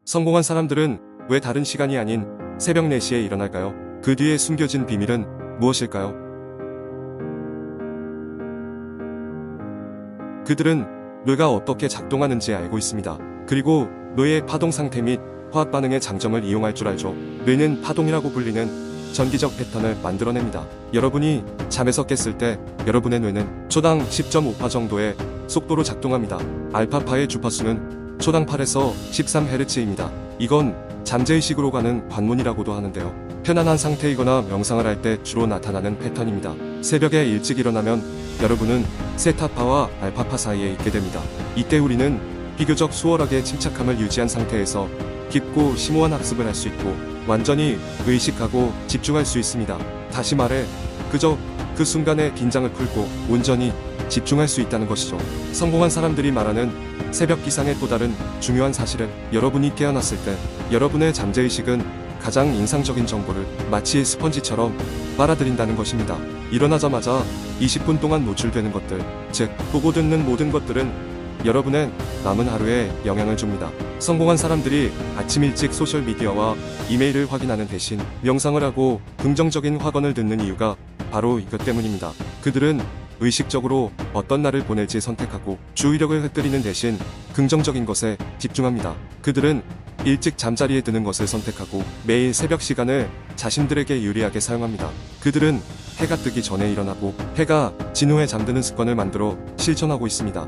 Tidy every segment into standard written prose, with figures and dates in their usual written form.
성공한 사람들은 왜 다른 시간이 아닌 새벽 4시에 일어날까요? 그 뒤에 숨겨진 비밀은 무엇일까요? 그들은 뇌가 어떻게 작동하는지 알고 있습니다. 그리고 뇌의 파동 상태 및 화학 반응의 장점을 이용할 줄 알죠. 뇌는 파동이라고 불리는 전기적 패턴을 만들어냅니다. 여러분이 잠에서 깼을 때 여러분의 뇌는 초당 10.5파 정도의 속도로 작동합니다. 알파파의 주파수는 초당 8에서 13Hz입니다. 이건 잠재의식으로 가는 관문이라고도 하는데요. 편안한 상태이거나 명상을 할 때 주로 나타나는 패턴입니다. 새벽에 일찍 일어나면 여러분은 세타파와 알파파 사이에 있게 됩니다. 이때 우리는 비교적 수월하게 침착함을 유지한 상태에서 깊고 심오한 학습을 할 수 있고 완전히 의식하고 집중할 수 있습니다. 다시 말해 그저 그 순간에 긴장을 풀고 온전히 집중할 수 있다는 것이죠. 성공한 사람들이 말하는 새벽 기상의 또 다른 중요한 사실은 여러분이 깨어났을 때 여러분의 잠재의식은 가장 인상적인 정보를 마치 스펀지처럼 빨아들인다는 것입니다. 일어나자마자 20분 동안 노출되는 것들, 즉 보고 듣는 모든 것들은 여러분의 남은 하루에 영향을 줍니다. 성공한 사람들이 아침 일찍 소셜미디어와 이메일을 확인하는 대신 명상을 하고 긍정적인 확언을 듣는 이유가 바로 이것 때문입니다. 그들은 의식적으로 어떤 날을 보낼지 선택하고 주의력을 흩뜨리는 대신 긍정적인 것에 집중합니다. 그들은 일찍 잠자리에 드는 것을 선택하고 매일 새벽 시간을 자신들에게 유리하게 사용합니다. 그들은 해가 뜨기 전에 일어나고 해가 진 후에 잠드는 습관을 만들어 실천하고 있습니다.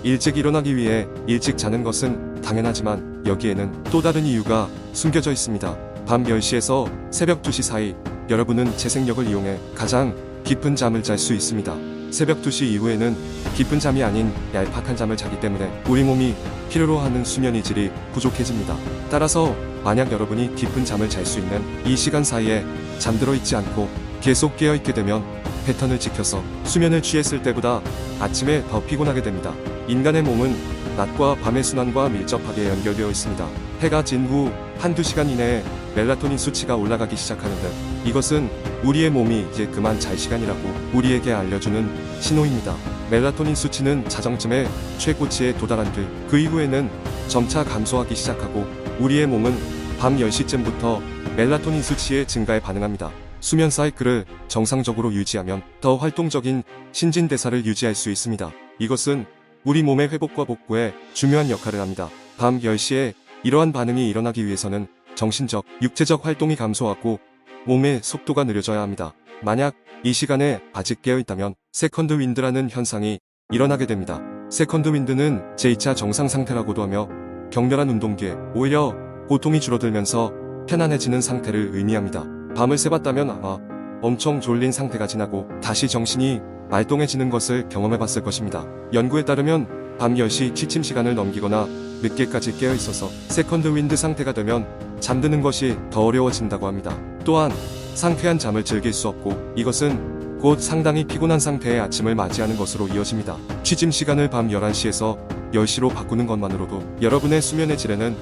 일찍 일어나기 위해 일찍 자는 것은 당연하지만 여기에는 또 다른 이유가 숨겨져 있습니다. 밤 10시에서 새벽 2시 사이 여러분은 재생력을 이용해 가장 깊은 잠을 잘 수 있습니다. 새벽 2시 이후에는 깊은 잠이 아닌 얄팍한 잠을 자기 때문에 우리 몸이 필요로 하는 수면의 질이 부족해집니다. 따라서 만약 여러분이 깊은 잠을 잘 수 있는 이 시간 사이에 잠들어 있지 않고 계속 깨어 있게 되면 패턴을 지켜서 수면을 취했을 때보다 아침에 더 피곤하게 됩니다. 인간의 몸은 낮과 밤의 순환과 밀접하게 연결되어 있습니다. 해가 진 후 한두 시간 이내에 멜라토닌 수치가 올라가기 시작하는데 이것은 우리의 몸이 이제 그만 잘 시간이라고 우리에게 알려주는 신호입니다. 멜라토닌 수치는 자정쯤에 최고치에 도달한 뒤 그 이후에는 점차 감소하기 시작하고 우리의 몸은 밤 10시쯤부터 멜라토닌 수치의 증가에 반응합니다. 수면 사이클을 정상적으로 유지하면 더 활동적인 신진대사를 유지할 수 있습니다. 이것은 우리 몸의 회복과 복구에 중요한 역할을 합니다. 밤 10시에 이러한 반응이 일어나기 위해서는 정신적, 육체적 활동이 감소하고 몸의 속도가 느려져야 합니다. 만약 이 시간에 아직 깨어있다면 세컨드 윈드라는 현상이 일어나게 됩니다. 세컨드 윈드는 제2차 정상 상태라고도 하며 격렬한 운동 뒤에 오히려 고통이 줄어들면서 편안해지는 상태를 의미합니다. 밤을 새봤다면 아마 엄청 졸린 상태가 지나고 다시 정신이 말똥해지는 것을 경험해봤을 것입니다. 연구에 따르면 밤 10시 취침 시간을 넘기거나 늦게까지 깨어있어서 세컨드 윈드 상태가 되면 잠드는 것이 더 어려워진다고 합니다. 또한 상쾌한 잠을 즐길 수 없고 이것은 곧 상당히 피곤한 상태의 아침을 맞이하는 것으로 이어집니다. 취침 시간을 밤 11시에서 10시로 바꾸는 것만으로도 여러분의 수면의 질에는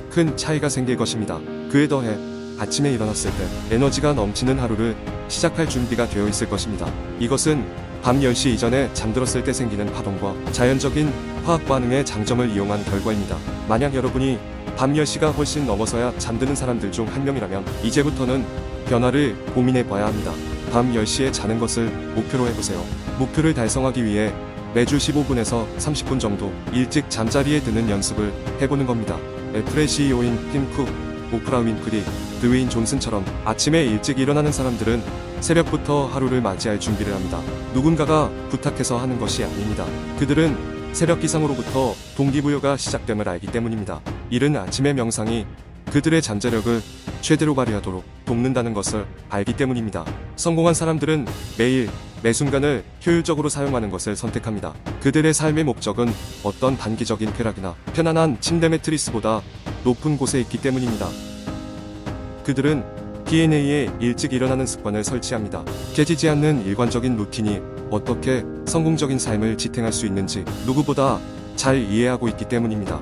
큰 차이가 생길 것입니다. 그에 더해 아침에 일어났을 때 에너지가 넘치는 하루를 시작할 준비가 되어 있을 것입니다. 이것은 밤 10시 이전에 잠들었을 때 생기는 파동과 자연적인 화학 반응의 장점을 이용한 결과입니다. 만약 여러분이 밤 10시가 훨씬 넘어서야 잠드는 사람들 중 한 명이라면 이제부터는 변화를 고민해 봐야 합니다. 밤 10시에 자는 것을 목표로 해보세요. 목표를 달성하기 위해 매주 15분에서 30분 정도 일찍 잠자리에 드는 연습을 해보는 겁니다. 애플의 CEO인 팀 쿡, 오프라 윈프리, 드웨인 존슨처럼 아침에 일찍 일어나는 사람들은 새벽부터 하루를 맞이할 준비를 합니다. 누군가가 부탁해서 하는 것이 아닙니다. 그들은 새벽 기상으로부터 동기부여가 시작됨을 알기 때문입니다. 이른 아침의 명상이 그들의 잠재력을 최대로 발휘하도록 돕는다는 것을 알기 때문입니다. 성공한 사람들은 매일 매 순간을 효율적으로 사용하는 것을 선택합니다. 그들의 삶의 목적은 어떤 단기적인 쾌락이나 편안한 침대 매트리스보다 높은 곳에 있기 때문입니다. 그들은 DNA에 일찍 일어나는 습관을 설치합니다. 깨지지 않는 일관적인 루틴이 어떻게 성공적인 삶을 지탱할 수 있는지 누구보다 잘 이해하고 있기 때문입니다.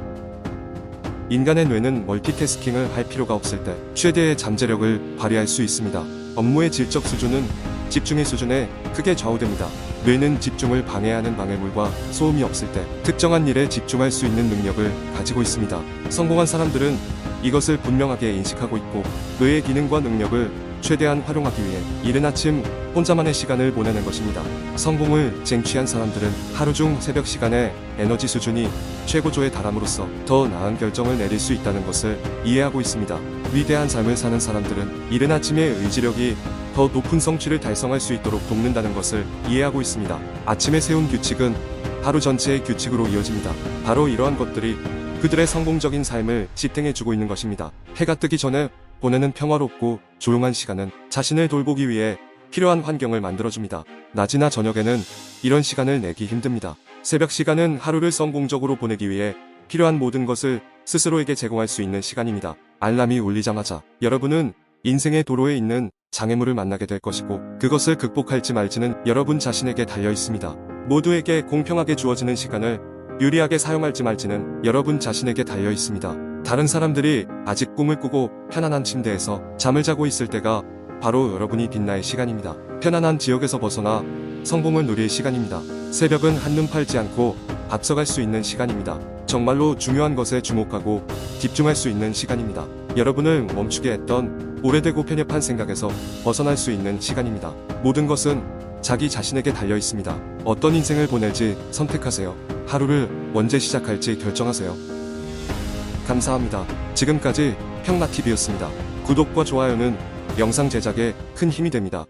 인간의 뇌는 멀티태스킹을 할 필요가 없을 때 최대의 잠재력을 발휘할 수 있습니다. 업무의 질적 수준은 집중의 수준에 크게 좌우됩니다. 뇌는 집중을 방해하는 방해물과 소음이 없을 때 특정한 일에 집중할 수 있는 능력을 가지고 있습니다. 성공한 사람들은 이것을 분명하게 인식하고 있고 뇌의 기능과 능력을 최대한 활용하기 위해 이른 아침 혼자만의 시간을 보내는 것입니다. 성공을 쟁취한 사람들은 하루 중 새벽 시간에 에너지 수준이 최고조에 달함으로써 더 나은 결정을 내릴 수 있다는 것을 이해하고 있습니다. 위대한 삶을 사는 사람들은 이른 아침의 의지력이 더 높은 성취를 달성할 수 있도록 돕는다는 것을 이해하고 있습니다. 아침에 세운 규칙은 하루 전체의 규칙으로 이어집니다. 바로 이러한 것들이 그들의 성공적인 삶을 지탱해주고 있는 것입니다. 해가 뜨기 전에 보내는 평화롭고 조용한 시간은 자신을 돌보기 위해 필요한 환경을 만들어줍니다. 낮이나 저녁에는 이런 시간을 내기 힘듭니다. 새벽 시간은 하루를 성공적으로 보내기 위해 필요한 모든 것을 스스로에게 제공할 수 있는 시간입니다. 알람이 울리자마자 여러분은 인생의 도로에 있는 장애물을 만나게 될 것이고 그것을 극복할지 말지는 여러분 자신에게 달려 있습니다. 모두에게 공평하게 주어지는 시간을 유리하게 사용할지 말지는 여러분 자신에게 달려 있습니다. 다른 사람들이 아직 꿈을 꾸고 편안한 침대에서 잠을 자고 있을 때가 바로 여러분이 빛날 시간입니다. 편안한 지역에서 벗어나 성공을 누릴 시간입니다. 새벽은 한눈 팔지 않고 앞서갈 수 있는 시간입니다. 정말로 중요한 것에 주목하고 집중할 수 있는 시간입니다. 여러분을 멈추게 했던 오래되고 편협한 생각에서 벗어날 수 있는 시간입니다. 모든 것은 자기 자신에게 달려 있습니다. 어떤 인생을 보낼지 선택하세요. 하루를 언제 시작할지 결정하세요. 감사합니다. 지금까지 평라TV였습니다. 구독과 좋아요는 영상 제작에 큰 힘이 됩니다.